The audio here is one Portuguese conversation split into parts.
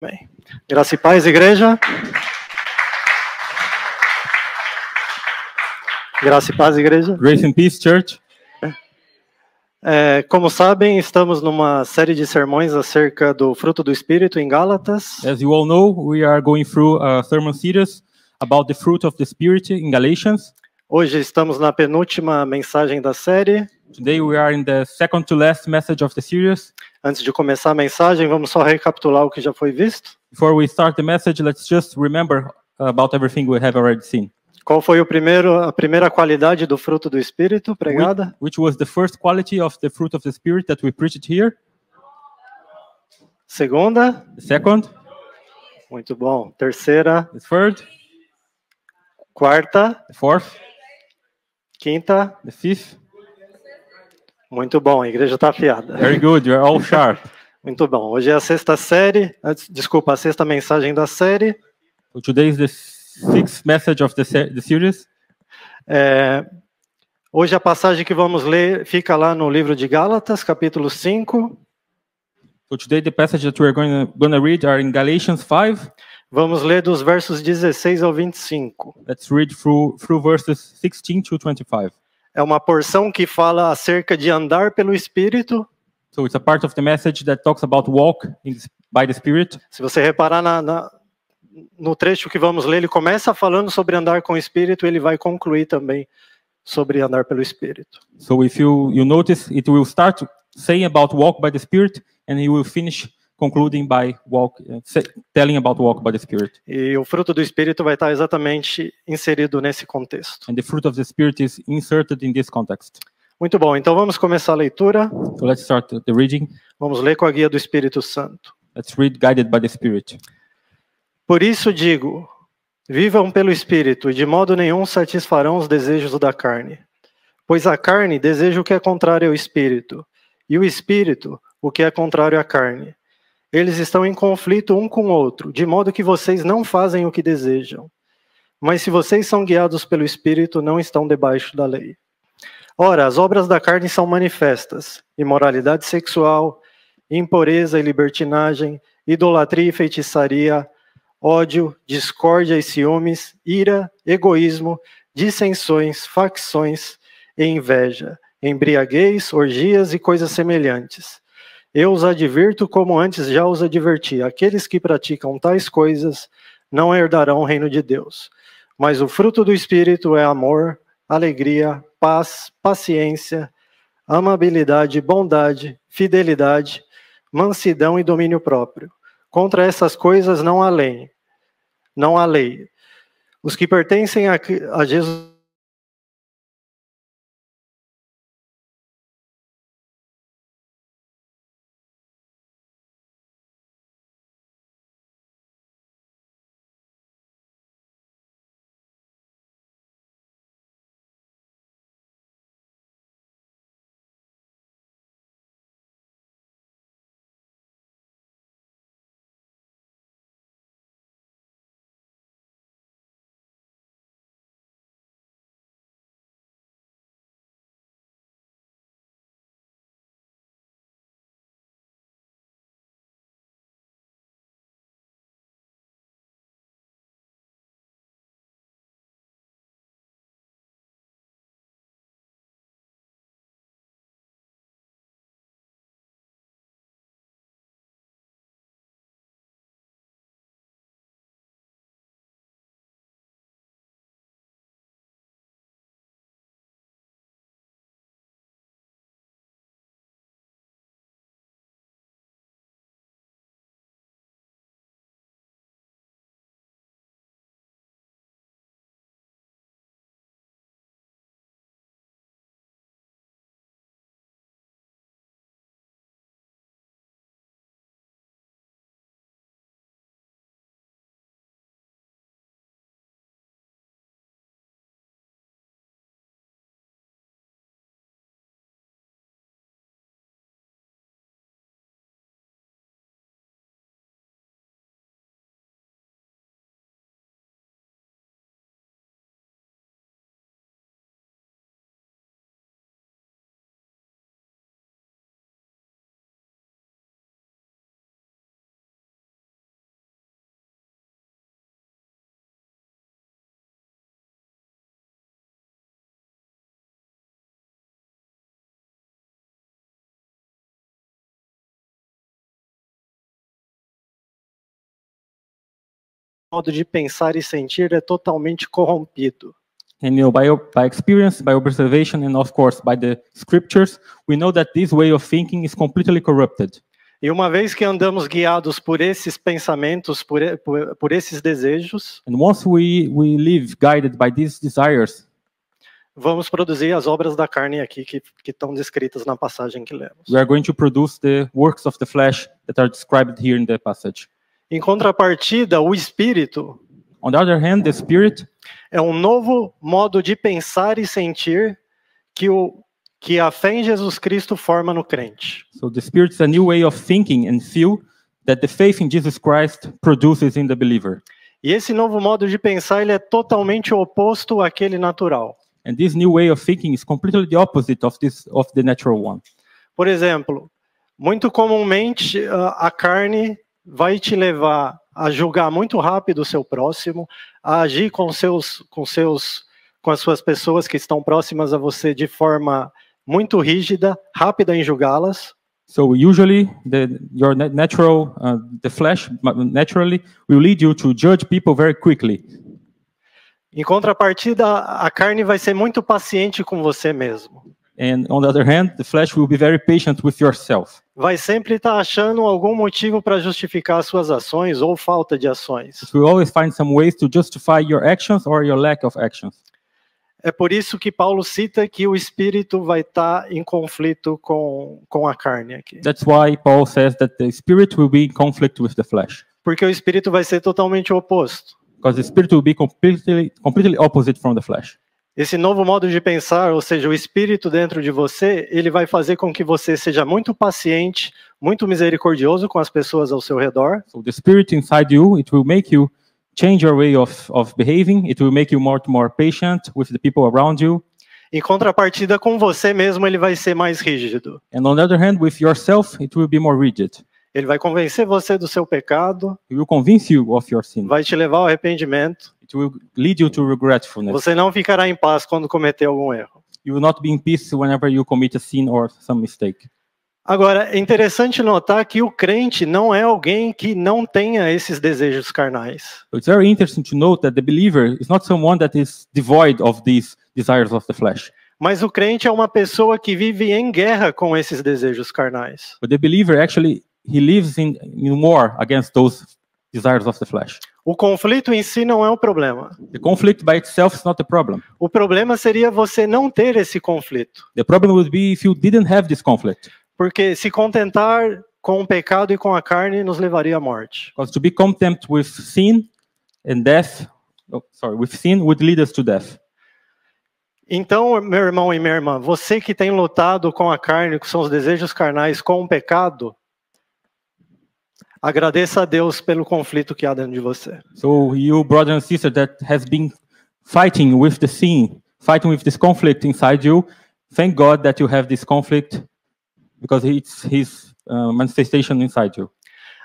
Bem, graça e paz, igreja. Graça e paz, igreja. Grace and Peace Church. Como sabem, estamos numa série de sermões acerca do fruto do Espírito em Gálatas. As you all know, we are going through a sermon series about the fruit of the Spirit in Galatians. Hoje estamos na penúltima mensagem da série. Today we are in the second to last message of the series. Antes de começar a mensagem, vamos só recapitular o que já foi visto. Before we start the message, let's just remember about everything we have already seen. Qual foi a primeira qualidade do fruto do Espírito pregada? Which was the first quality of the fruit of the Spirit that we preached here? Segunda? The second? Muito bom. Terceira? The third? Quarta? The fourth? Quinta? The fifth? Muito bom, a igreja está afiada. Very good, you're all sharp. Muito bom. Hoje é a sexta mensagem da série. So today is the sixth message of the series. Hoje a passagem que vamos ler fica lá no livro de Gálatas, capítulo 5. So today the passage that we're going to read are in Galatians 5. Vamos ler dos versos 16 ao 25. Let's read through verses 16 to 25. É uma porção que fala acerca de andar pelo Espírito. So it's a part of the message that talks about walk by the Spirit. Se você reparar no trecho que vamos ler, ele começa falando sobre andar com o Espírito, ele vai concluir também sobre andar pelo Espírito. So if you notice, it will start saying about walk by the Spirit, and he will finish concluding by telling about walk by the Spirit. E o fruto do Espírito vai estar exatamente inserido nesse contexto. And the fruit of the Spirit is inserted in this context. Muito bom, então vamos começar a leitura. So let's start the reading. Vamos ler com a guia do Espírito Santo. Let's read guided by the Spirit. Por isso digo, vivam pelo Espírito, e de modo nenhum satisfarão os desejos da carne. Pois a carne deseja o que é contrário ao Espírito, e o Espírito o que é contrário à carne. Eles estão em conflito um com o outro, de modo que vocês não fazem o que desejam. Mas se vocês são guiados pelo Espírito, não estão debaixo da lei. Ora, as obras da carne são manifestas: imoralidade sexual, impureza e libertinagem, idolatria e feitiçaria, ódio, discórdia e ciúmes, ira, egoísmo, dissensões, facções e inveja, embriaguez, orgias e coisas semelhantes. Eu os advirto como antes já os adverti. Aqueles que praticam tais coisas não herdarão o reino de Deus. Mas o fruto do Espírito é amor, alegria, paz, paciência, amabilidade, bondade, fidelidade, mansidão e domínio próprio. Contra essas coisas não há lei. Não há lei. Os que pertencem a Jesus modo de pensar e sentir é totalmente corrompido. And by experience, by observation, and of course by the scriptures, we know that this way of thinking is completely corrupted. E uma vez que andamos guiados por esses pensamentos, por esses desejos, And once we live guided by these desires, vamos produzir as obras da carne aqui que estão descritas na passagem que lemos. we are going to produce the works of the flesh that are described here in the passage. Em contrapartida, o espírito On the other hand, the spirit é um novo modo de pensar e sentir que a fé em Jesus Cristo forma no crente. So the Spirit is a new way of thinking and feel that the faith in Jesus Christ produces in the believer. E esse novo modo de pensar ele é totalmente oposto àquele natural. And this new way of thinking is completely the opposite of the natural one. Por exemplo, muito comumente a carne vai te levar a julgar muito rápido o seu próximo, a agir com as suas pessoas que estão próximas a você de forma muito rígida, rápida em julgá-las. So usually the flesh naturally will lead you to judge people very quickly. Em contrapartida, a carne vai ser muito paciente com você mesmo. And on the other hand, the flesh will be very patient with yourself. Vai sempre estar achando algum motivo para justificar suas ações ou falta de ações. It will always find some ways to justify your actions or your lack of actions. É por isso que Paulo cita que o espírito vai estar em conflito com a carne aqui. That's why Paul says that the spirit will be in conflict with the flesh. Porque o espírito vai ser totalmente oposto. Because the spirit will be completely opposite from the flesh. Esse novo modo de pensar, ou seja, o espírito dentro de você, ele vai fazer com que você seja muito paciente, muito misericordioso com as pessoas ao seu redor. So the spirit inside you, it will make you change your way of behaving. It will make you more patient with the people around you. Em contrapartida, com você mesmo, ele vai ser mais rígido. And on the other hand, with yourself, it will be more rigid. Ele vai convencer você do seu pecado. It will convince you of your sin. Vai te levar ao arrependimento. It will lead you to regretfulness. Você não ficará em paz quando cometer algum erro. You will not be in peace whenever you commit a sin or some mistake. Agora, é interessante notar que o crente não é alguém que não tenha esses desejos carnais. So it's very interesting to note that the believer is not someone that is devoid of these desires of the flesh. Mas o crente é uma pessoa que vive em guerra com esses desejos carnais. But the believer actually he lives in war against those desires of the flesh. O conflito em si não é um problema. The conflict by itself is not a problem. O problema seria você não ter esse conflito. The problem would be if you didn't have this conflict. Porque se contentar com o pecado e com a carne nos levaria à morte. Because to be content with sin and death, with sin would lead us to death. Então, meu irmão e minha irmã, você que tem lutado com a carne, que são os desejos carnais, com o pecado, agradeça a Deus pelo conflito que há dentro de você. So you, brother and sister, that has been fighting with the sin, fighting with this conflict inside you, thank God that you have this conflict, because it's His manifestation inside you.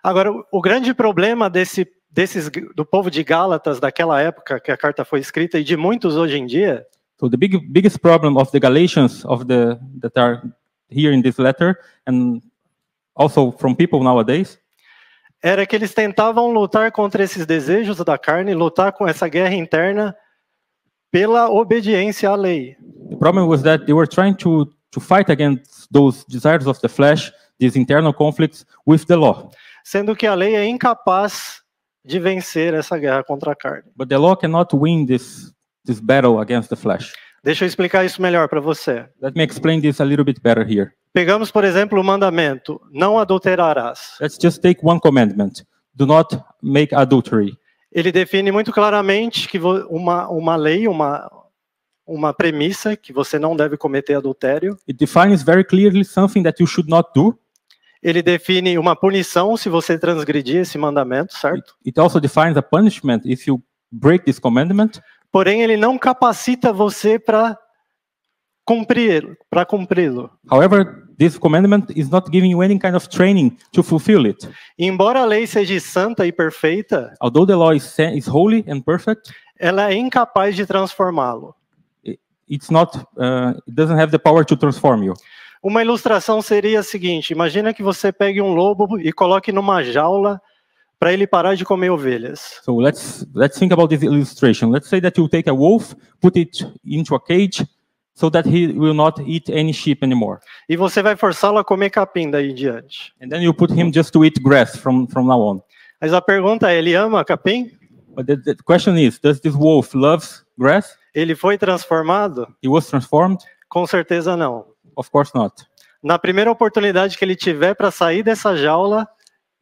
Agora, o grande problema do povo de Gálatas daquela época que a carta foi escrita e de muitos hoje em dia. So the biggest problem of the Galatians that are here in this letter, and also from people nowadays, era que eles tentavam lutar contra esses desejos da carne, lutar com essa guerra interna pela obediência à lei. The problem was that they were trying to fight against those desires of the flesh, these internal conflicts with the law. Sendo que a lei é incapaz de vencer essa guerra contra a carne. But the law cannot win this battle against the flesh. Deixa eu explicar isso melhor para você. Let me explain this a little bit better here. Pegamos, por exemplo, o mandamento: não adulterarás. Let's just take one commandment: do not make adultery. Ele define muito claramente que uma lei, uma premissa que você não deve cometer adultério. It defines very clearly something that you should not do. Ele define uma punição se você transgredir esse mandamento, certo? It also defines a punishment if you break this commandment. Porém, ele não capacita você para cumpri-lo. However, this commandment is not giving you any kind of training to fulfill it. Embora a lei seja santa e perfeita, although the law is holy and perfect, ela é incapaz de transformá-lo. It doesn't have the power to transform you. Uma ilustração seria a seguinte: imagina que você pegue um lobo e coloque numa jaula para ele parar de comer ovelhas. So let's think about this illustration. Let's say that you take a wolf, put it into a cage, so that he will not eat any sheep anymore. E você vai forçá-lo a comer capim daí em diante. And then you put him just to eat grass from now on. Mas a pergunta é, ele ama capim? But the question is, does this wolf loves grass? Ele foi transformado? He was transformed? Com certeza não. Of course not. Na primeira oportunidade que ele tiver para sair dessa jaula,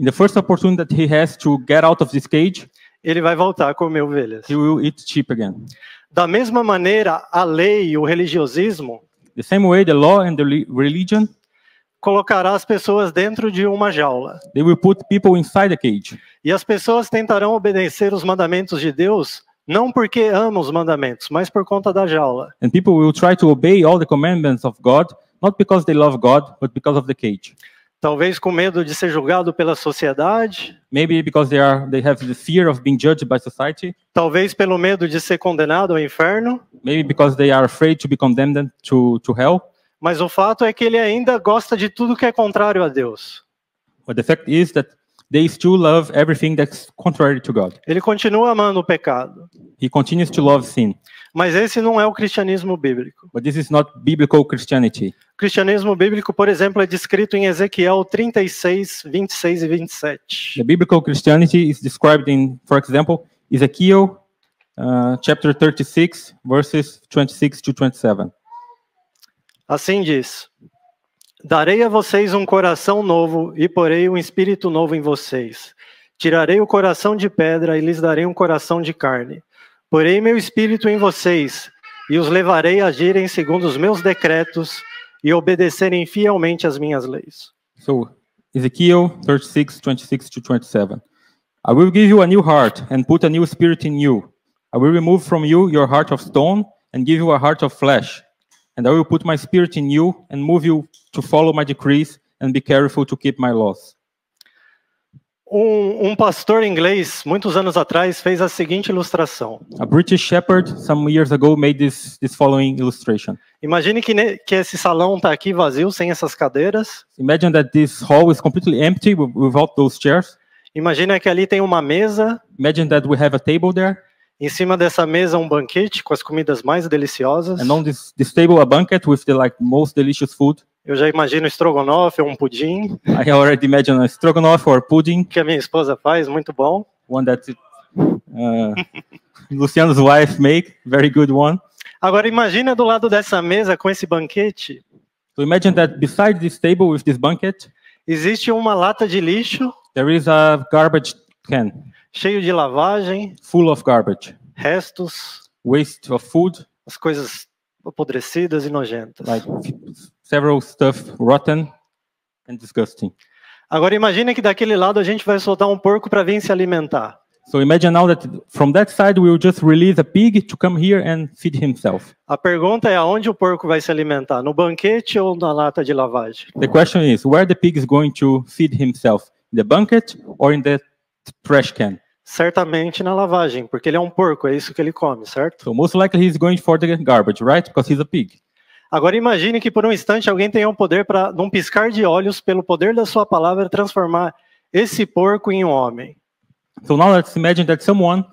In the first opportunity that he has to get out of this cage, ele vai voltar a comer ovelhas. he will eat sheep again. Da mesma maneira, a lei e o religiosismo The same way, the law and the religion, colocará as pessoas dentro de uma jaula. they will put people inside the cage. E as pessoas tentarão obedecer os mandamentos de Deus, não porque amam os mandamentos, mas por conta da jaula. And people will try to obey all the commandments of God, not because they love God, but because of the cage. Talvez com medo de ser julgado pela sociedade, Maybe because they have the fear of being judged by society. talvez pelo medo de ser condenado ao inferno, Maybe because they are afraid to be condemned to hell. mas o fato é que ele ainda gosta de tudo que é contrário a Deus. But the fact is that they still love everything that's contrary to God. Ele continua amando o pecado. He continues to love sin. Mas esse não é o cristianismo bíblico. But this is not biblical Christianity. O cristianismo bíblico, por exemplo, é descrito em Ezequiel 36, 26 e 27. The biblical Christianity is described in, for example, Ezekiel chapter 36, verses 26 to 27. Assim diz: darei a vocês um coração novo e porei um espírito novo em vocês. Tirarei o coração de pedra e lhes darei um coração de carne. Porei meu espírito em vocês e os levarei a agirem segundo os meus decretos e obedecerem fielmente às minhas leis. So, Ezekiel 36, 26 to 27. I will give you a new heart and put a new spirit in you. I will remove from you your heart of stone and give you a heart of flesh. And I will put my spirit in you and move you to follow my decrees and be careful to keep my laws. Um pastor inglês, muitos anos atrás, fez a seguinte ilustração. A British shepherd some years ago made this following illustration. Imagine que esse salão está aqui vazio, sem essas cadeiras. Imagine that this hall is completely empty without those chairs. Imagine que ali tem uma mesa. Imagine that we have a table there. Em cima dessa mesa um banquete com as comidas mais deliciosas. And on this table a banquet with the most delicious food. Eu já imagino estrogonofe ou um pudim. I already imagine a stroganoff or pudding. Que a minha esposa faz, muito bom. One that Luciano's wife make, very good one. Agora imagina do lado dessa mesa com esse banquete. So imagine that beside this table with this banquet, existe uma lata de lixo. There is a garbage can. Cheio de lavagem. Full of garbage. Restos. Waste of food. As coisas apodrecidas e nojentas. Like several stuff rotten and disgusting. Agora imagine que daquele lado a gente vai soltar um porco para vir se alimentar. So imagine now that from that side we will just release a pig to come here and feed himself. A pergunta é aonde o porco vai se alimentar, no banquete ou na lata de lavagem? The question is where the pig is going to feed himself, in the bucket or in the trash can? Certamente na lavagem, porque ele é um porco, é isso que ele come, certo? So most likely he's going for the garbage, right? Because he's a pig. Agora imagine que por um instante alguém tenha o poder para, num piscar de olhos, pelo poder da sua palavra, transformar esse porco em um homem. So now let's imagine that someone,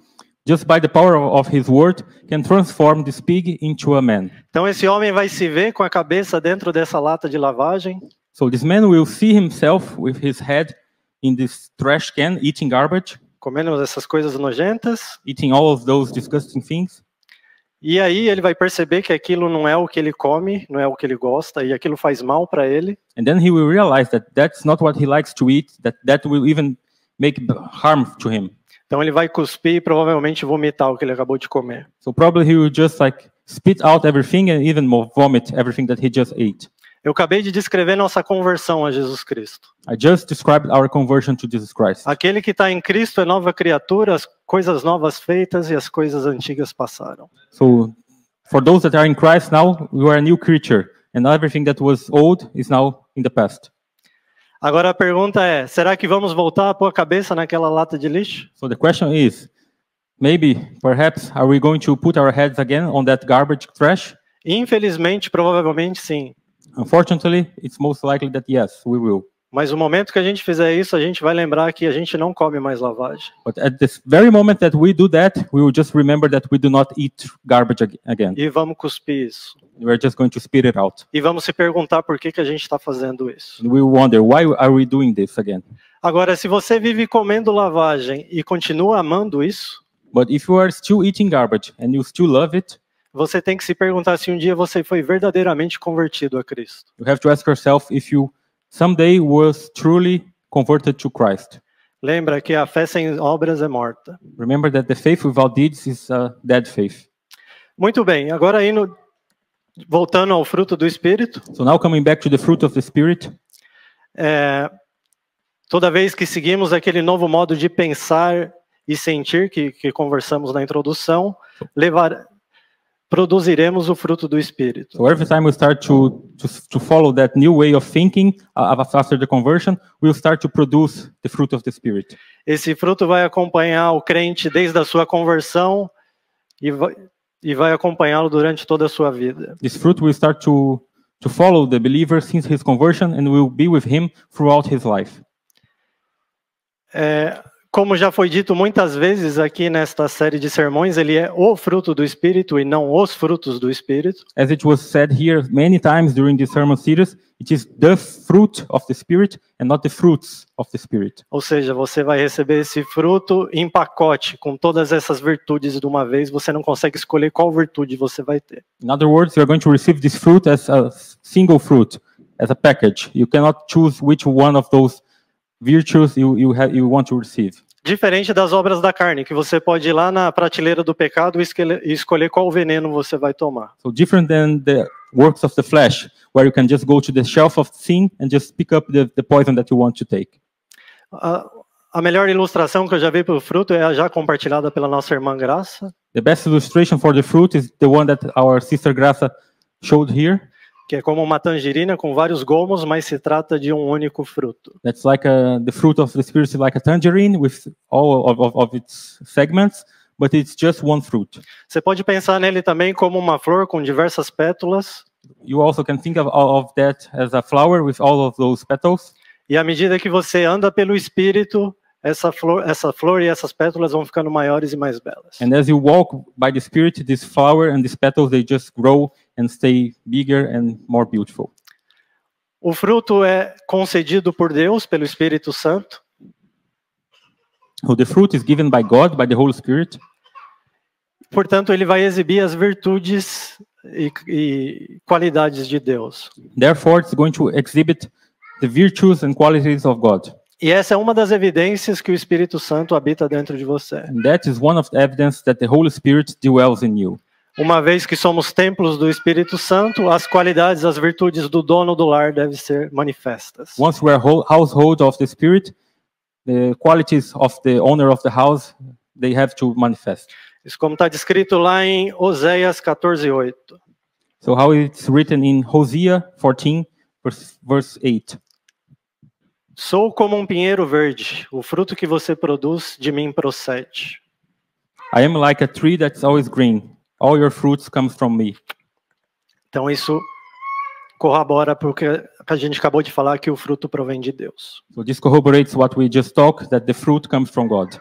just by the power of his word, can transform this pig into a man. Então esse homem vai se ver com a cabeça dentro dessa lata de lavagem. So this man will see himself with his head in this trash can, eating garbage. Comendo essas coisas nojentas. Eating all of those disgusting things. E aí ele vai perceber que aquilo não é o que ele come, não é o que ele gosta, e aquilo faz mal para ele. And then he will realize that that's not what he likes to eat, that will even make harm to him. Então ele vai cuspir e provavelmente vomitar o que ele acabou de comer. So probably he will just spit out everything and even vomit everything that he just ate. Eu acabei de descrever nossa conversão a Jesus Cristo. I just described our conversion to Jesus Christ. Aquele que está em Cristo é nova criatura, as coisas novas feitas e as coisas antigas passaram. So, for those that are in Christ now, you are a new creature, and everything that was old is now in the past. Agora a pergunta é, será que vamos voltar a pôr a cabeça naquela lata de lixo? So the question is, perhaps, are we going to put our heads again on that garbage trash? Infelizmente, provavelmente sim. Unfortunately, it's most likely that yes, we will. Mas no momento que a gente fizer isso, a gente vai lembrar que a gente não come mais lavagem. But at this very moment that we do that, we will just remember that we do not eat garbage again. E vamos cuspir isso. We are just going to spit it out. E vamos se perguntar por que a gente está fazendo isso. And we will wonder, why are we doing this again? Agora, se você vive comendo lavagem e continua amando isso, But if you are still eating garbage and you still love it, você tem que se perguntar se um dia você foi verdadeiramente convertido a Cristo. you have to ask yourself if you someday was truly converted to Christ. Lembra que a fé sem obras é morta. Remember that the faith without deeds is a dead faith. Muito bem, agora voltando ao fruto do Espírito, So now coming back to the fruit of the Spirit, toda vez que seguimos aquele novo modo de pensar e sentir que conversamos na introdução, produziremos o fruto do Espírito. so every time we start to follow that new way of thinking after the conversion, we'll start to produce the fruit of the Spirit. Esse fruto vai acompanhar o crente desde a sua conversão e vai acompanhá-lo durante toda a sua vida. This fruit will start to follow the believer since his conversion and will be with him throughout his life. Como já foi dito muitas vezes aqui nesta série de sermões, ele é o fruto do Espírito e não os frutos do Espírito. As it was said here many times during this sermon series, it is the fruit of the Spirit and not the fruits of the Spirit. Ou seja, você vai receber esse fruto em pacote, com todas essas virtudes de uma vez, você não consegue escolher qual virtude você vai ter. In other words, you are going to receive this fruit as a single fruit, as a package. You cannot choose which one of those virtues you want to receive. Diferente das obras da carne, que você pode ir lá na prateleira do pecado e escolher qual veneno você vai tomar. So different than the works of the flesh, where you can just go to the shelf of sin and just pick up the poison that you want to take. A melhor ilustração que eu já vi para o fruto é a já compartilhada pela nossa irmã Graça. The best illustration for the fruit is the one that our sister Graça showed here. Que é como uma tangerina com vários gomos, mas se trata de um único fruto. That's like the fruit of the Spirit is like a tangerine with all of its segments, but it's just one fruit. Você pode pensar nele também como uma flor com diversas pétalas. You also can think of that as a flower with all of those petals. E à medida que você anda pelo Espírito, essa flor e essas pétalas vão ficando maiores e mais belas. And as you walk by the Spirit, this flower and these petals, they just grow and stay bigger and more beautiful. O fruto é concedido por Deus, pelo Espírito Santo. So the fruit is given by God, by the Holy Spirit. Portanto, ele vai exibir as virtudes e qualidades de Deus. Therefore, it's going to exhibit the virtues and qualities of God. E essa é uma das evidências que o Espírito Santo habita dentro de você. And that is one of the evidence that the Holy Spirit dwells in you. Uma vez que somos templos do Espírito Santo, as qualidades, as virtudes do dono do lar devem ser manifestas. Once we are household of the Spirit, the qualities of the owner of the house, they have to manifest. Isso como está descrito lá em Oséias 14:8. So how it's written in Hosea 14, verse 8. Sou como um pinheiro verde, o fruto que você produz de mim procede. I am like a tree that's always green. All your fruits come from me. Então isso corrobora porque a gente acabou de falar que o fruto provém de Deus. So this corroborates what we just talked, that the fruit comes from God.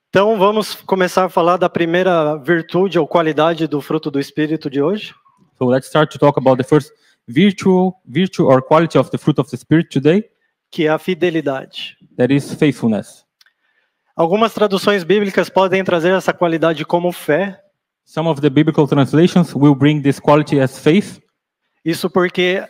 Então vamos começar a falar da primeira virtude ou qualidade do fruto do Espírito de hoje. So let's start to talk about the first virtue or quality of the fruit of the Spirit today. Que é a fidelidade. That is faithfulness. Algumas traduções bíblicas podem trazer essa qualidade como fé. Some of the biblical translations will bring this quality as faith. Isso porque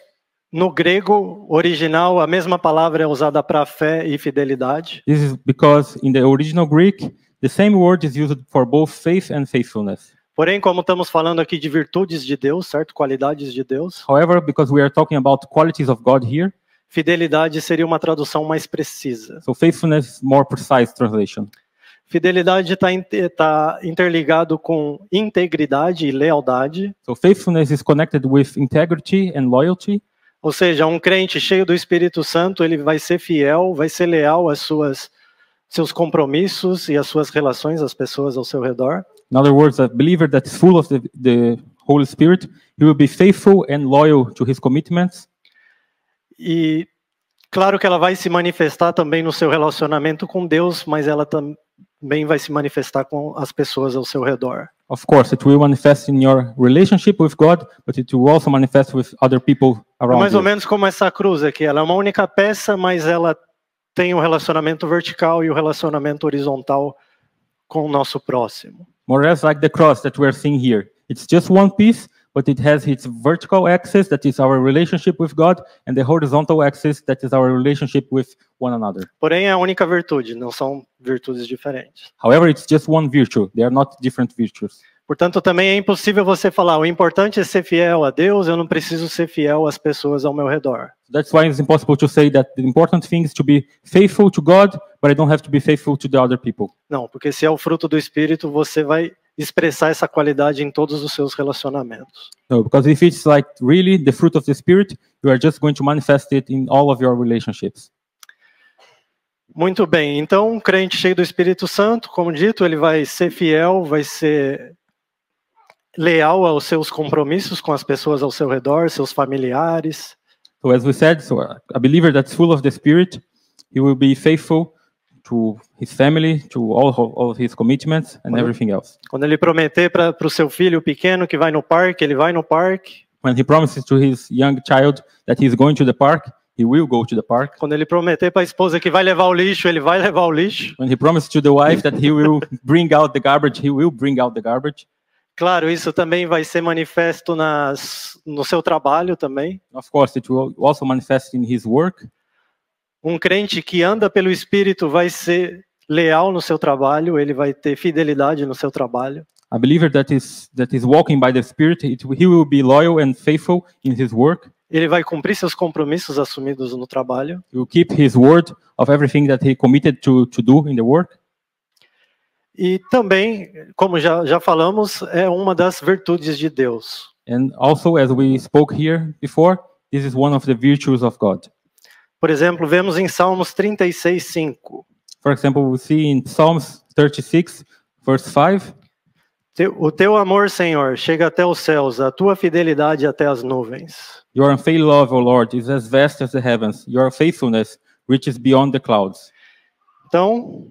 no grego original a mesma palavra é usada para fé e fidelidade. This is because in the original Greek, the same word is used for both faith and faithfulness. Porém, como estamos falando aqui de virtudes de Deus, certo? Qualidades de Deus. However, because we are talking about qualities of God here, fidelidade seria uma tradução mais precisa. So faithfulness is more precise translation. Fidelidade está interligado com integridade e lealdade. So faithfulness is connected with integrity and loyalty. Ou seja, um crente cheio do Espírito Santo, ele vai ser fiel, vai ser leal às seus compromissos e às suas relações, às pessoas ao seu redor. In other words, a believer that is full of the Holy Spirit, he will be faithful and loyal to his commitments. E Claro que ela vai se manifestar também no seu relacionamento com Deus, mas ela também vai se manifestar com as pessoas ao seu redor. Of course, it will manifest in your relationship with God, but it will also manifest with other people É around mais ou you. menos como essa cruz aqui. Ela é uma única peça, mas ela tem o relacionamento vertical e o relacionamento horizontal com o nosso próximo. More or less like the cross that we are seeing here. It's just one piece, but it has its vertical axis, that is our relationship with God, and the horizontal axis, that is our relationship with one another. Porém, é a única virtude, não são virtudes diferentes. However, it's just one virtue. They are not different virtues. Portanto, também é impossível você falar, o importante é ser fiel a Deus, eu não preciso ser fiel às pessoas ao meu redor. That's why it's impossible to say that the important thing is to be faithful to God, but I don't have to be faithful to the other people. Não, porque se é o fruto do Espírito, você vai expressar essa qualidade em todos os seus relacionamentos. No, because if it's like really the fruit of the Spirit, you are just going to manifest it in all of your relationships. Muito bem, então um crente cheio do Espírito Santo, como dito, ele vai ser fiel, vai ser leal aos seus compromissos com as pessoas ao seu redor, seus familiares. So as we said, so a believer that's full of the Spirit, he will be faithful to his family, to all of his commitments and everything else. Quando ele prometer para o seu filho pequeno que vai no parque, ele vai no parque. When he promises to his young child that he's going to the park, he will go to the park. Quando ele prometer para a esposa que vai levar o lixo, ele vai levar o lixo. When he promises to the wife that he will bring out the garbage, he will bring out the garbage. Claro, isso também vai ser manifesto no seu trabalho também. Of course, it will also manifest in his work. Um crente que anda pelo Espírito vai ser leal no seu trabalho, ele vai ter fidelidade no seu trabalho. A believer that is walking by the Spirit, he will be loyal and faithful in his work. Ele vai cumprir seus compromissos assumidos no trabalho. He will keep his word of everything that he committed to do in the work. E também, como já falamos, é uma das virtudes de Deus. And also, as we spoke here before, this is one of the virtues of God. Por exemplo, vemos em Salmos 36:5. For example, we see in Psalms 36, verse 5, O teu amor, Senhor, chega até os céus, a tua fidelidade até as nuvens. Your unfailing love, O Lord, is as vast as the heavens. Your faithfulness reaches beyond the clouds. Então,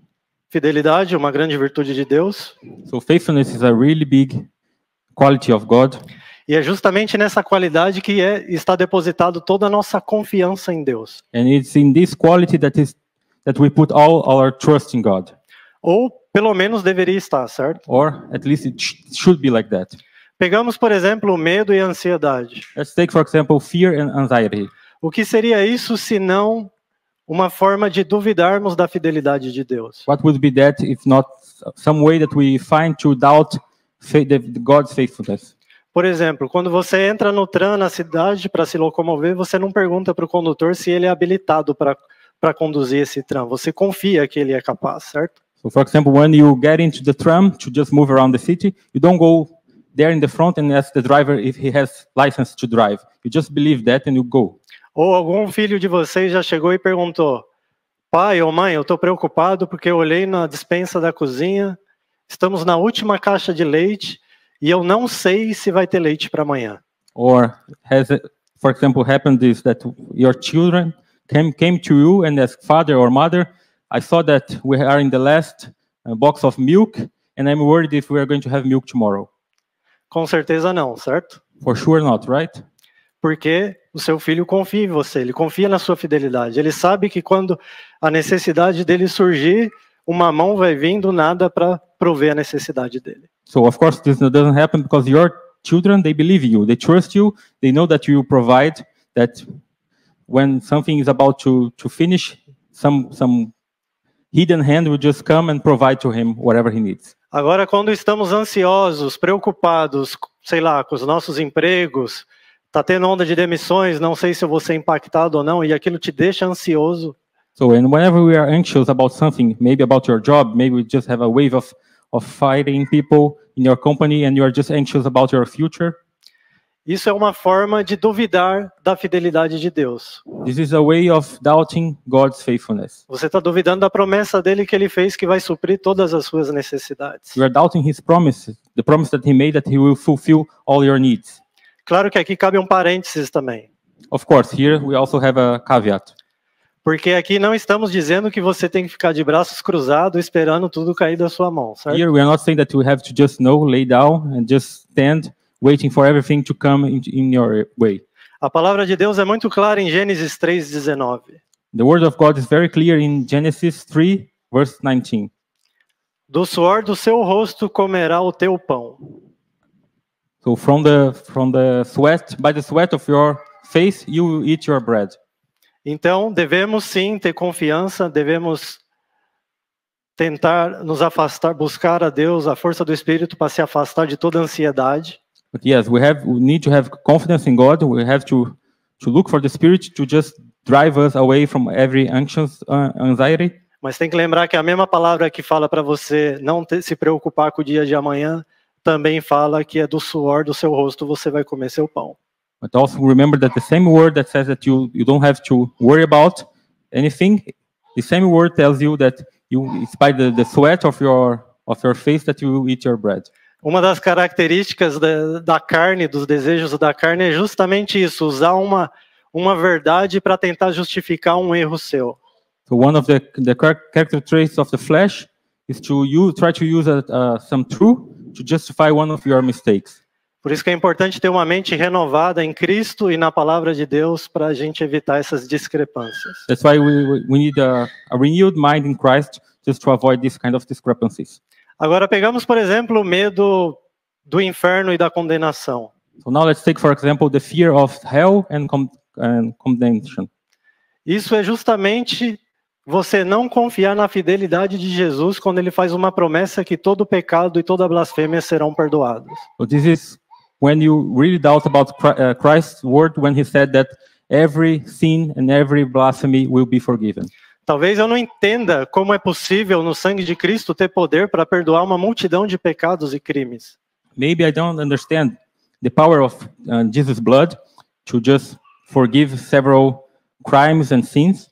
fidelidade é uma grande virtude de Deus. So faithfulness is a really big quality of God. E é justamente nessa qualidade que está depositado toda a nossa confiança em Deus. And it's in this quality that we put all our trust in God. Ou, pelo menos, deveria estar, certo? Or at least it should be like that. Pegamos, por exemplo, o medo e a ansiedade. Let's take, for example, fear and anxiety. O que seria isso se não uma forma de duvidarmos da fidelidade de Deus? What would be that if not some way that we find to doubt God's faithfulness? Por exemplo, quando você entra no tram na cidade para se locomover, você não pergunta para o condutor se ele é habilitado para conduzir esse tram. Você confia que ele é capaz, certo? So, for example, when you get into the tram to just move around the city, you don't go there in the front and ask the driver if he has license to drive. You just believe that and you go. Ou algum filho de vocês já chegou e perguntou: pai ou mãe, eu estou preocupado porque eu olhei na despensa da cozinha, estamos na última caixa de leite e eu não sei se vai ter leite para amanhã. Or has it, for example, happened this that your children came to you and asked, father or mother, I saw that we are in the last box of milk and I'm worried if we are going to have milk tomorrow. Com certeza não, certo? For sure not, right? Porque o seu filho confia em você, ele confia na sua fidelidade. Ele sabe que quando a necessidade dele surgir, uma mão vai vir do nada para prover a necessidade dele. So of course this doesn't happen because your children, they believe in you, they trust you, they know that you provide, that when something is about to finish, some hidden hand will just come and provide to him whatever he needs. Agora, quando estamos ansiosos, preocupados, sei lá, com os nossos empregos, tá tendo onda de demissões, não sei se eu vou ser impactado ou não, e aquilo te deixa ansioso. So and whenever we are anxious about something, maybe about your job, maybe we just have a wave of fighting people in your company and you are just anxious about your future. Isso é uma forma de duvidar da fidelidade de Deus. This is a way of doubting God's faithfulness. Você está duvidando da promessa dele que ele fez que vai suprir todas as suas necessidades. You are doubting his promises, the promise that he made that he will fulfill all your needs. Claro que aqui cabe um parênteses também. Of course, here we also have a caveat. Porque aqui não estamos dizendo que você tem que ficar de braços cruzados esperando tudo cair da sua mão, certo? Here we are not saying that you have to just lay down and just stand, waiting for everything to come in your way. A palavra de Deus é muito clara em Gênesis 3:19. The word of God is very clear in Genesis 3, verse 19. Do suor do seu rosto comerá o teu pão. So from the sweat, by the sweat of your face, you will eat your bread. Então, devemos sim ter confiança, devemos tentar nos afastar, buscar a Deus, a força do Espírito para se afastar de toda ansiedade. But yes, we need to have confidence in God. We have to look for the Spirit to just drive us away from every anxiety. Mas tem que lembrar que a mesma palavra que fala para você não se preocupar com o dia de amanhã, também fala que é do suor do seu rosto você vai comer seu pão. But also remember that the same word that says that you don't have to worry about anything, the same word tells you that it's by the sweat of your face that you will eat your bread. Uma das características da carne, dos desejos da carne, é justamente isso, usar uma verdade para tentar justificar um erro seu. So one of the character traits of the flesh is to try to use some truth to justify one of your mistakes. Por isso que é importante ter uma mente renovada em Cristo e na palavra de Deus para a gente evitar essas discrepâncias. That's why we need a renewed mind in Christ just to avoid this kind of discrepancies. Agora pegamos, por exemplo, o medo do inferno e da condenação. So now let's take, for example, the fear of hell and condemnation. Isso é justamente você não confiar na fidelidade de Jesus quando ele faz uma promessa que todo pecado e toda blasfêmia serão perdoados. So this is when you really doubt about Christ's word when he said that every sin and every blasphemy will be forgiven. Talvez eu não entenda como é possível no sangue de Cristo ter poder para perdoar uma multidão de pecados e crimes. Maybe I don't understand the power of Jesus' blood to just forgive several crimes and sins.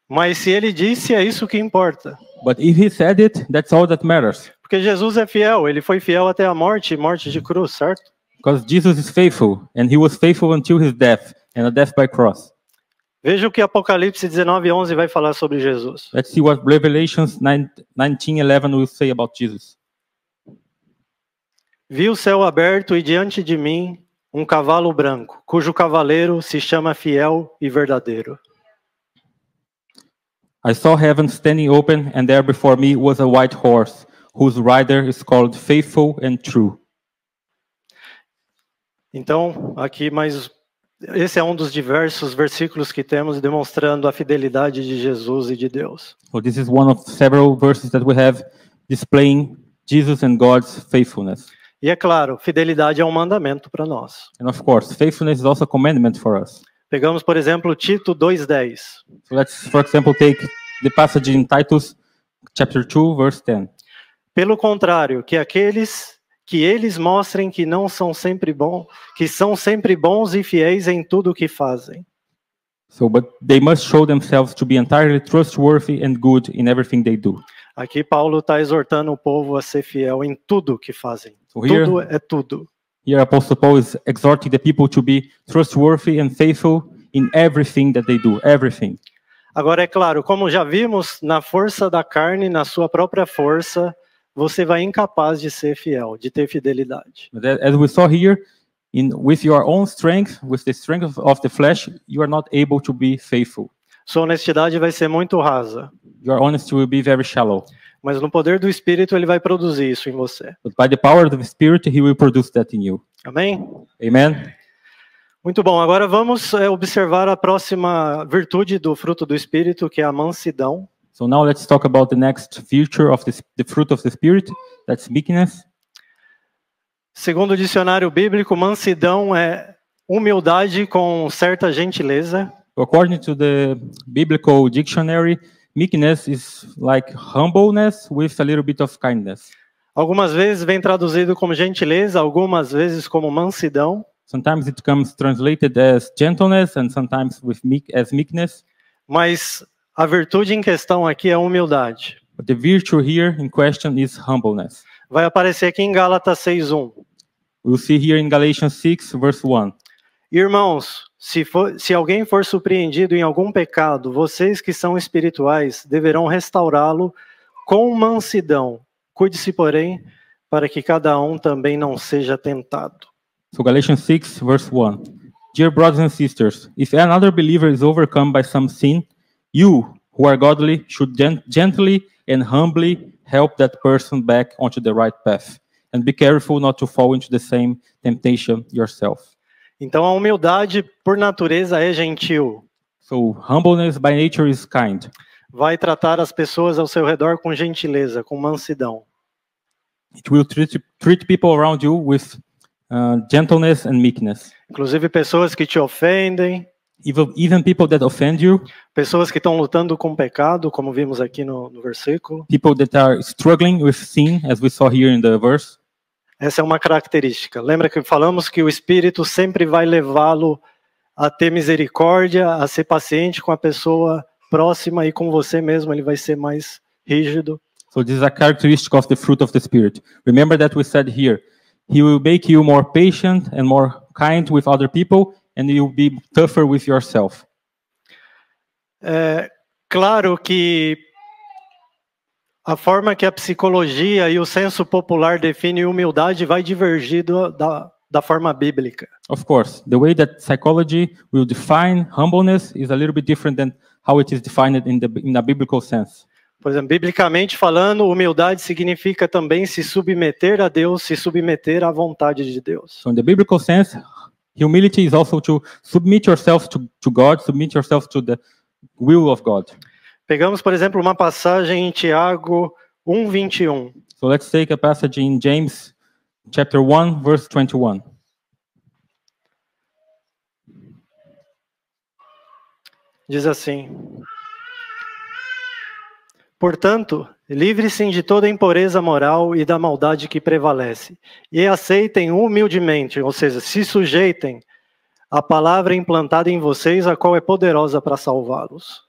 Mas se ele disse, é isso que importa. But if he said it, that's all that matters. Porque Jesus é fiel, ele foi fiel até a morte de cruz, certo? Because Jesus is faithful, and he was faithful until his death, and a death by cross. Veja o que Apocalipse 19:11 vai falar sobre Jesus. Let's see what Revelations 19:11 will say about Jesus. Vi o céu aberto e diante de mim um cavalo branco, cujo cavaleiro se chama Fiel e Verdadeiro. I saw heaven standing open, and there before me was a white horse, whose rider is called Faithful and True. Então, aqui esse é um dos diversos versículos que temos demonstrando a fidelidade de Jesus e de Deus. So this is one of several verses that we have displaying Jesus and God's faithfulness. E é claro, fidelidade é um mandamento para nós. And of course, faithfulness is also a commandment for us. Pegamos, por exemplo, Tito 2:10. So let's, for example, take the passage in Titus chapter 2, verse 10. Pelo contrário, que eles mostrem que não são sempre bons, que são sempre bons e fiéis em tudo o que fazem. So, but they must show themselves to be entirely trustworthy and good in everything they do. Aqui Paulo está exortando o povo a ser fiel em tudo o que fazem. So here, tudo é tudo. Here Apostle Paul is exhorting the people to be trustworthy and faithful in everything that they do, everything. Agora é claro, como já vimos, na força da carne, na sua própria força, você vai incapaz de ser fiel, de ter fidelidade. But as we saw here, with your own strength, with the strength of the flesh, you are not able to be faithful. Sua honestidade vai ser muito rasa. Your honesty will be very shallow. Mas no poder do Espírito ele vai produzir isso em você. But by the power of the Spirit, he will produce that in you. Amém? Amen. Muito bom. Agora vamos observar a próxima virtude do fruto do Espírito, que é a mansidão. So now let's talk about the next feature of the fruit of the Spirit, that's meekness. Segundo o dicionário bíblico, mansidão é humildade com certa gentileza. According to the biblical dictionary, meekness is like humbleness with a little bit of kindness. Algumas vezes vem traduzido como gentileza, algumas vezes como mansidão. Sometimes it comes translated as gentleness and sometimes as meekness. Mas a virtude em questão aqui é a humildade. But the virtue here in question is humbleness. Vai aparecer aqui em Gálatas 6:1. We'll see here in Galatians 6, verse 1. Irmãos, se alguém for surpreendido em algum pecado, vocês que são espirituais deverão restaurá-lo com mansidão. Cuide-se, porém, para que cada um também não seja tentado. So Galatians 6, verse 1. Dear brothers and sisters, if another believer is overcome by some sin, you, who are godly, should gently and humbly help that person back onto the right path. And be careful not to fall into the same temptation yourself. Então a humildade, por natureza, é gentil. So humbleness by nature is kind. Vai tratar as pessoas ao seu redor com gentileza, com mansidão. It will treat people around you with gentleness and meekness. Inclusive pessoas que te ofendem. Even people that offend you. Pessoas que estão lutando com o pecado, como vimos aqui no versículo. People that are struggling with sin, as we saw here in the verse. Essa é uma característica. Lembra que falamos que o Espírito sempre vai levá-lo a ter misericórdia, a ser paciente com a pessoa próxima e com você mesmo, ele vai ser mais rígido. So this is a characteristic of the fruit of the Spirit. Remember that we said here, He will make you more patient and more kind with other people, and you'll be tougher with yourself. É claro que a forma que a psicologia e o senso popular definem humildade vai divergir da forma bíblica. Of course, the way that psychology will define humbleness is a little bit different than how it is defined in a biblical sense. Por exemplo, biblicamente falando, humildade significa também se submeter a Deus, se submeter à vontade de Deus. So in the biblical sense, humility is also to submit yourself to God, submit yourself to the will of God. Pegamos, por exemplo, uma passagem em Tiago 1:21. So let's take a passage in James chapter 1 verse 21. Diz assim: Portanto, livre-se de toda impureza moral e da maldade que prevalece, e aceitem humildemente, ou seja, se sujeitem à palavra implantada em vocês, a qual é poderosa para salvá-los.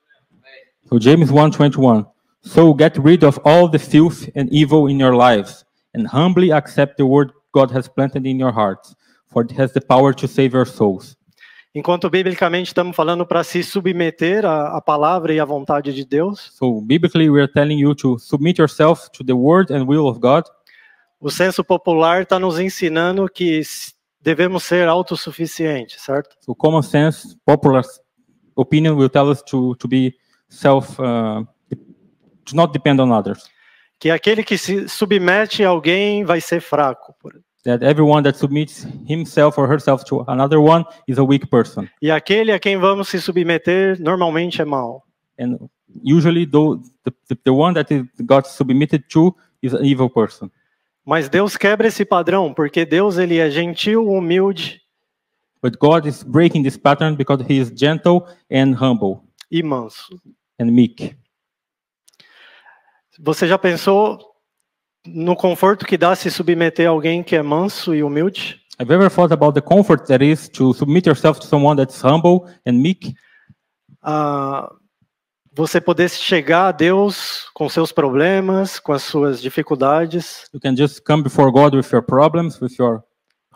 So James 1:21. So get rid of all the filth and evil in your lives, and humbly accept the word God has planted in your hearts, for it has the power to save your souls. Enquanto biblicamente estamos falando para se submeter à palavra e à vontade de Deus. So biblically we are telling you to submit yourself to the word and will of God. O senso popular está nos ensinando que devemos ser autossuficientes, certo? So common sense, popular opinion will tell us to be to not depend on others. Que aquele que se submete a alguém vai ser fraco. That everyone that submits himself or herself to another one is a weak person. E aquele a quem vamos se submeter normalmente é mau. And usually the one that got submitted to is an evil person. Mas Deus quebra esse padrão, porque Deus ele é gentil, humilde. But God is breaking this pattern because He is gentle and humble. E manso. And meek. Você já pensou no conforto que dá se submeter a alguém que é manso e humilde? Have you ever thought about the comfort that is to submit yourself to someone that's humble and meek? Você poder chegar a Deus com seus problemas, com as suas dificuldades. You can just come before God with your problems, with your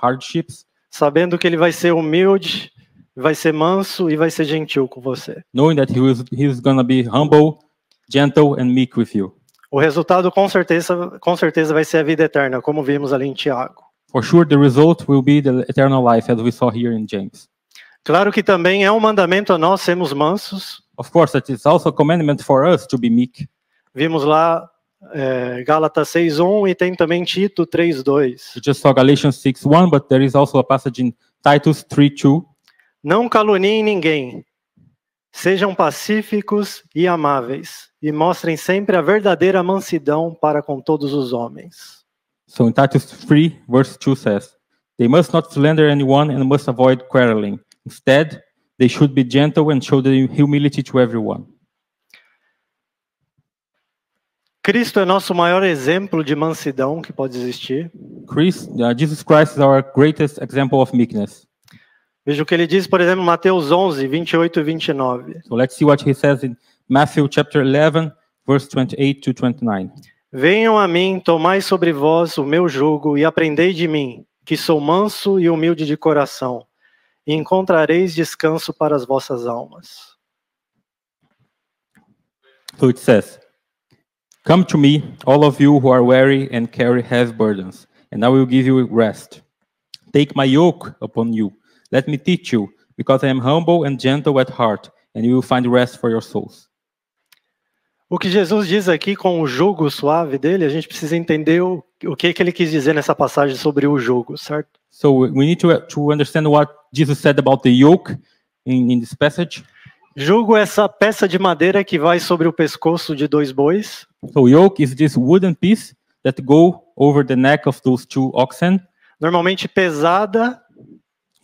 hardships. Sabendo que Ele vai ser humilde, vai ser manso e vai ser gentil com você. Knowing that He is going to be humble, gentle and meek with you. O resultado com certeza vai ser a vida eterna, como vimos ali em Tiago. For sure the result will be the eternal life, as we saw here in James. Claro que também é um mandamento a nós sermos mansos. Of course, it is also a commandment for us to be meek. Vimos lá Gálatas 6:1 e tem também Tito 3:2. We just saw Galatians 6:1, but there is also a passage in Titus 3:2. Não caluniem ninguém. Sejam pacíficos e amáveis, e mostrem sempre a verdadeira mansidão para com todos os homens. So in Titus 3, verse 2 says, They must not slander anyone and must avoid quarreling. Instead, they should be gentle and show the humility to everyone. Cristo é nosso maior exemplo de mansidão que pode existir. Jesus Christ is our greatest example of meekness. Veja o que ele diz, por exemplo, em Mateus 11, 28 e 29. So let's see what he says in Matthew chapter 11, verse 28 to 29. Venham a mim, tomai sobre vós o meu jugo e aprendei de mim, que sou manso e humilde de coração, e encontrareis descanso para as vossas almas. So it says, "Come to me, all of you who are weary and carry heavy burdens, and I will give you rest. Take my yoke upon you. Let me teach you, because I am humble and gentle at heart, and you will find rest for your souls." O que Jesus diz aqui com o jugo suave dele, a gente precisa entender o que ele quis dizer nessa passagem sobre o jugo, certo? So we need to understand what Jesus said about the yoke in this passage. Jugo é essa peça de madeira que vai sobre o pescoço de 2 bois. So yoke is this wooden piece that go over the neck of those 2 oxen. Normalmente pesada,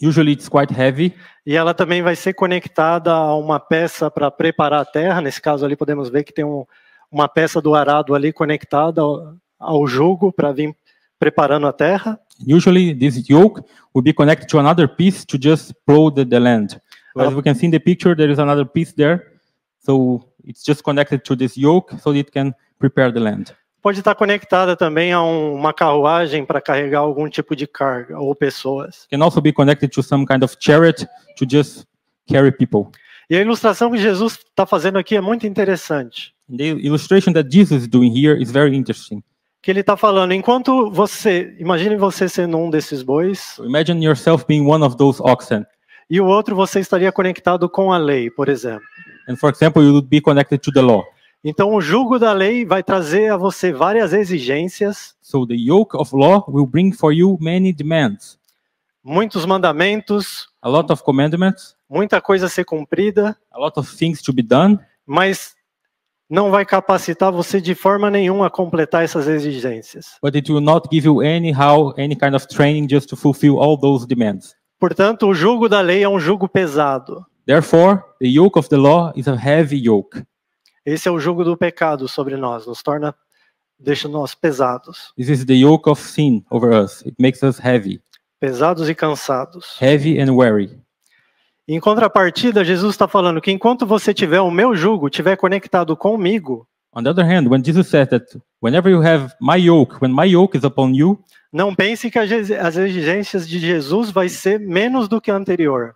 Usually it's quite heavy. e ela também vai ser conectada a uma peça para preparar a terra. Nesse caso ali podemos ver que tem uma peça do arado ali conectada ao jugo para vir preparando a terra. Usually this yoke will be connected to another piece to just plow the land. As we can see in the picture, there is another piece there. So it's just connected to this yoke so it can prepare the land. Pode estar conectada também a uma carruagem para carregar algum tipo de carga ou pessoas. Can also be connected to some kind of chariot to just carry people. E a ilustração que Jesus está fazendo aqui é muito interessante. And the illustration that Jesus is doing here is very interesting. Que ele está falando, enquanto imagine você sendo um desses bois, So imagine yourself being one of those oxen. e o outro você estaria conectado com a lei, por exemplo. And for example, you would be connected to the law. Então o jugo da lei vai trazer a você várias exigências, So the yoke of law will bring for you many demands, muitos mandamentos, a lot of commandments, muita coisa a ser cumprida, a lot of things to be done, mas não vai capacitar você de forma nenhuma a completar essas exigências. but it will not give you any kind of training just to fulfill all those demands. Portanto, o jugo da lei é um jugo pesado. Therefore, the yoke of the law is a heavy yoke. Esse é o jugo do pecado sobre nós, deixa nós pesados. This is the yoke of sin over us. It makes us heavy Pesados e cansados. and weary. Em contrapartida, Jesus está falando que enquanto você tiver o meu jugo, tiver conectado comigo, On the other hand, when Jesus says that whenever you have my yoke, when my yoke is upon you, não pense que as exigências de Jesus vai ser menos do que a anterior.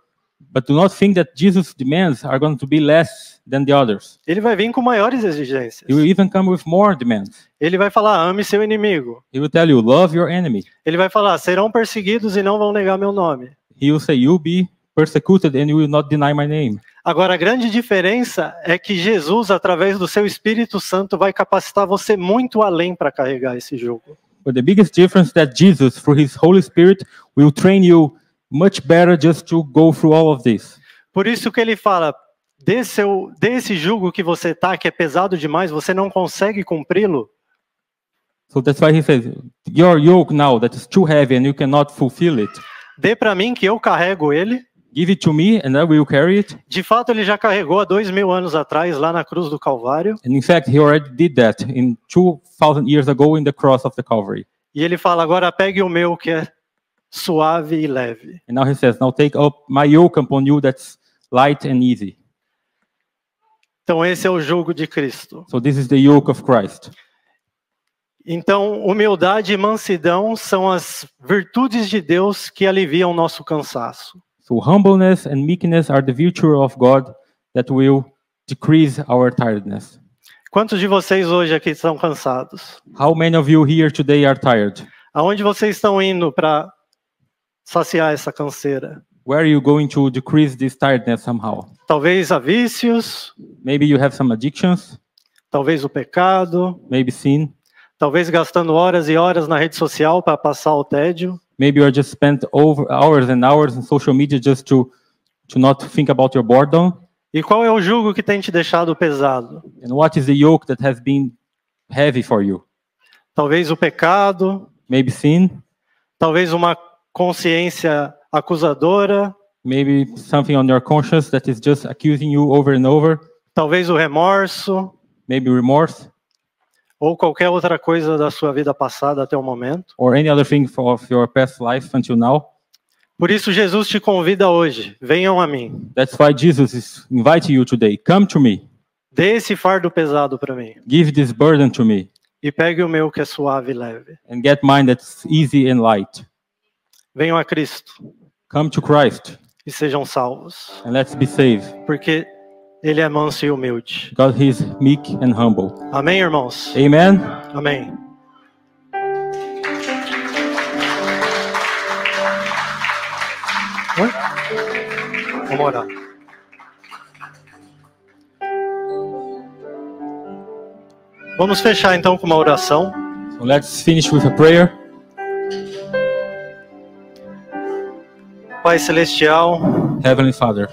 but do not think that Jesus' demands are going to be less than the others. Ele vai vir com maiores exigências. He will even come with more demands. Ele vai falar, ame seu inimigo. He will tell you, love your enemy. Ele vai falar, serão perseguidos e não vão negar meu nome. He will say, you'll be persecuted and you will not deny my name. Agora, a grande diferença é que Jesus, através do seu Espírito Santo, vai capacitar você muito além para carregar esse jugo. But the biggest difference is that Jesus, through his Holy Spirit, will train you much better just to go through all of this. Por isso que ele fala, desse jugo que você tá, que é pesado demais, você não consegue cumpri-lo. So that's why he says, your yoke now that is too heavy and you cannot fulfill it, Dê para mim que eu carrego ele. give it to me and I will carry it. De fato, ele já carregou há 2000 anos atrás, lá na cruz do Calvário. And in fact, he already did that in 2,000 years ago in the cross of the Calvary. E ele fala, agora pegue o meu que é suave e leve. And now he says, now take up my yoke upon you that's light and easy. Então esse é o jugo de Cristo. So this is the yoke of Christ. Então, humildade e mansidão são as virtudes de Deus que aliviam o nosso cansaço. So humbleness and meekness are the virtue of God that will decrease our tiredness. Quantos de vocês hoje aqui estão cansados? How many of you here today are tired? Aonde vocês estão indo para saciar essa canseira? Where are you going to decrease this tiredness somehow? Talvez a vícios, Maybe you have some addictions, talvez o pecado, maybe sin, talvez gastando horas e horas na rede social para passar o tédio. maybe you are just spent over hours and hours in social media just to not think about your boredom. E qual é o jugo que tem te deixado pesado? And what is the yoke that has been heavy for you? Talvez o pecado, Maybe sin, talvez uma consciência acusadora, maybe something on your conscience that is just accusing you over and over, talvez o remorso, maybe remorse, ou qualquer outra coisa da sua vida passada até o momento. or any other thing of your past life until now. Por isso Jesus te convida hoje, venham a mim. That's why Jesus is inviting you today. Come to me. Dê esse fardo pesado para mim. Give this burden to me. E pegue o meu que é suave e leve. And get mine that's easy and light. Venham a Cristo. Come to Christ. e sejam salvos, and let's be saved. porque Ele é manso e humilde. God, He is meek and humble. Amém, irmãos? Amen. Amém. Oi? Vamos orar. Vamos fechar então com uma oração. So let's finish with a prayer. Pai Celestial, Heavenly Father,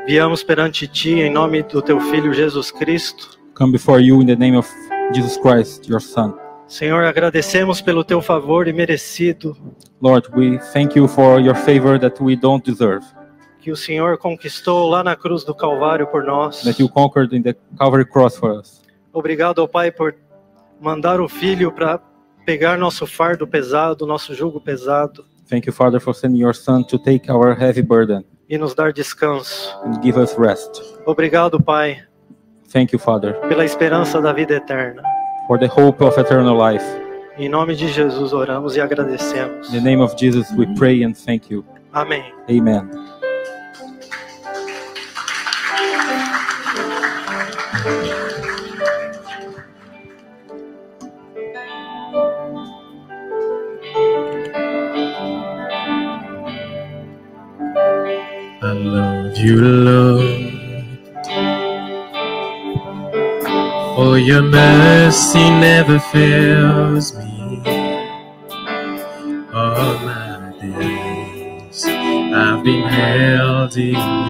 viemos perante Ti em nome do Teu Filho Jesus Cristo. come before you in the name of Jesus Christ, your Son. Senhor, agradecemos pelo Teu favor imerecido Lord, we thank you for your favor that we don't deserve, que o Senhor conquistou lá na cruz do Calvário por nós. that you conquered in the Calvary cross for us. Obrigado, ó Pai, por mandar o Filho para pegar nosso fardo pesado, nosso jugo pesado Thank you, Father, for sending your Son to take our heavy burden e nos dar descanso. and give us rest. Obrigado, Pai, Thank you, Father, pela esperança da vida eterna. for the hope of eternal life. Em nome de Jesus oramos e agradecemos. In the name of Jesus, we pray and thank you. Amém. Amen. I love you, Lord, for your mercy never fails me. All my days I've been held in